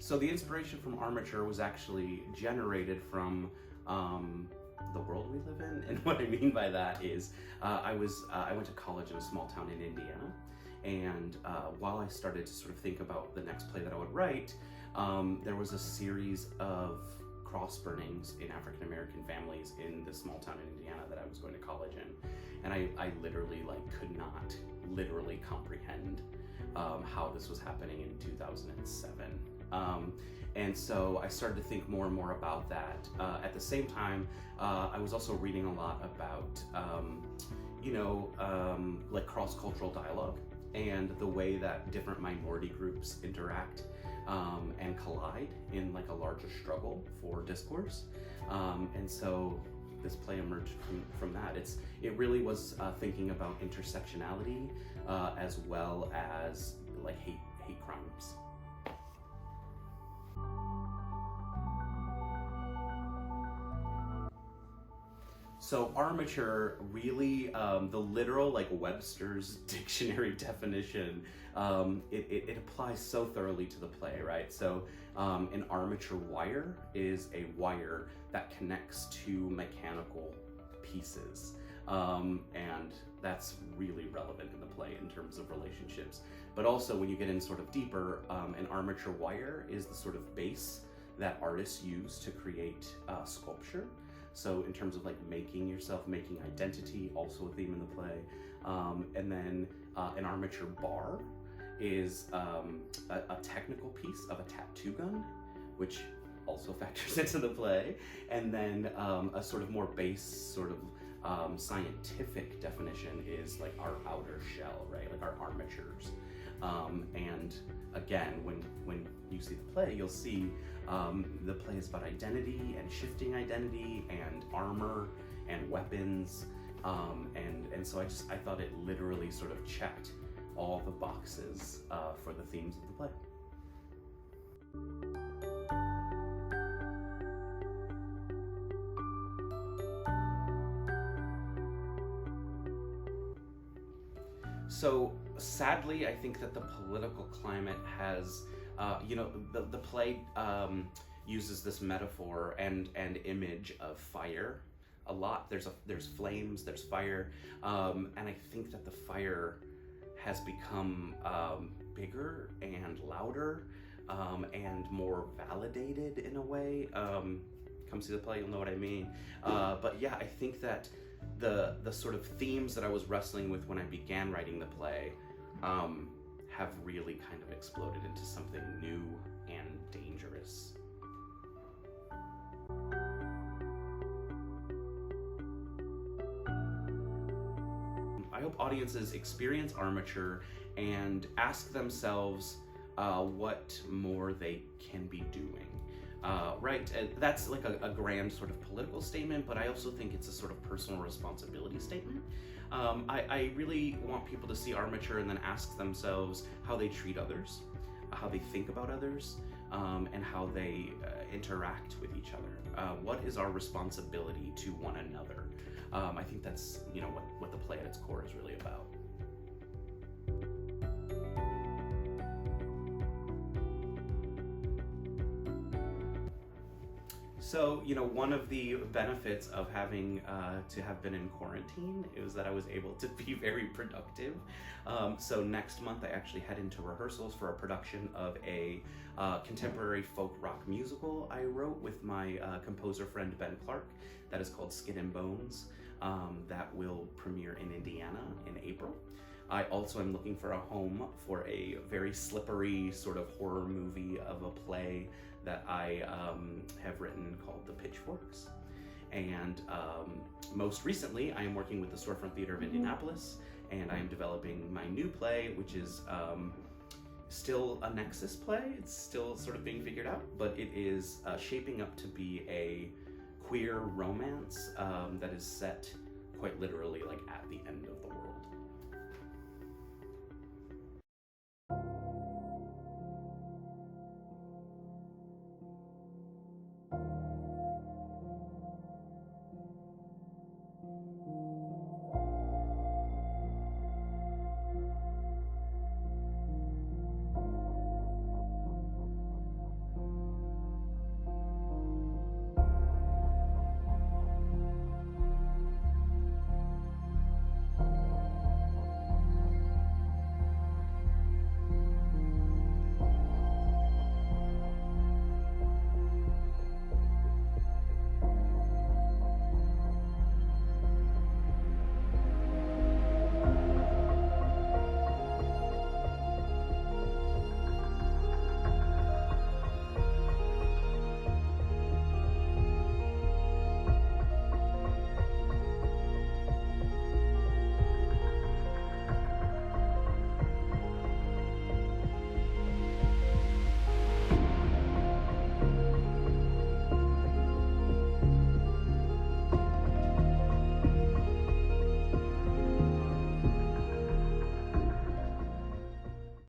So the inspiration from Armature was actually generated from the world we live in, and what I mean by that is I went to college in a small town in Indiana, and while I started to sort of think about the next play that I would write, there was a series of cross-burnings in African-American families in this small town in Indiana that I was going to college in, and I literally could not literally comprehend how this was happening in 2007. And so I started to think more and more about that. At the same time, I was also reading a lot about, cross-cultural dialogue and the way that different minority groups interact and collide in a larger struggle for discourse. And so this play emerged from that. It really was thinking about intersectionality as well as hate crimes. So Armature, really, the literal Webster's dictionary definition, it applies so thoroughly to the play, right? So an armature wire is a wire that connects two mechanical pieces. And that's really relevant in the play in terms of relationships. But also when you get in sort of deeper, an armature wire is the sort of base that artists use to create sculpture. So in terms of making yourself, making identity, also a theme in the play. And then an armature bar is a technical piece of a tattoo gun, which also factors into the play. And then a sort of more base scientific definition is our outer shell, right? Our armatures. And again, when you see the play, you'll see the play is about identity and shifting identity and armor and weapons. And so I thought it literally sort of checked all the boxes for the themes of the play. So sadly, I think that the political climate has, the play uses this metaphor and image of fire a lot. There's flames, there's fire, and I think that the fire has become bigger and louder and more validated in a way. Come see the play, you'll know what I mean. But yeah, I think that the sort of themes that I was wrestling with when I began writing the play have really kind of exploded into something new and dangerous. I hope audiences experience Armature and ask themselves what more they can be doing. Right, that's a grand sort of political statement, but I also think it's a sort of personal responsibility statement. I really want people to see Armature and then ask themselves how they treat others, how they think about others, and how they interact with each other. What is our responsibility to one another? I think that's what the play at its core is really about. So, one of the benefits of having to have been in quarantine is that I was able to be very productive. So next month I actually head into rehearsals for a production of a contemporary folk rock musical I wrote with my composer friend Ben Clark that is called Skin and Bones, that will premiere in Indiana in April. I also am looking for a home for a very slippery sort of horror movie of a play that I have written called The Pitchforks. And most recently, I am working with the Storefront Theater of Indianapolis, and I am developing my new play, which is still a Nexus play. It's still sort of being figured out, but it is shaping up to be a queer romance that is set quite literally at the end of the world.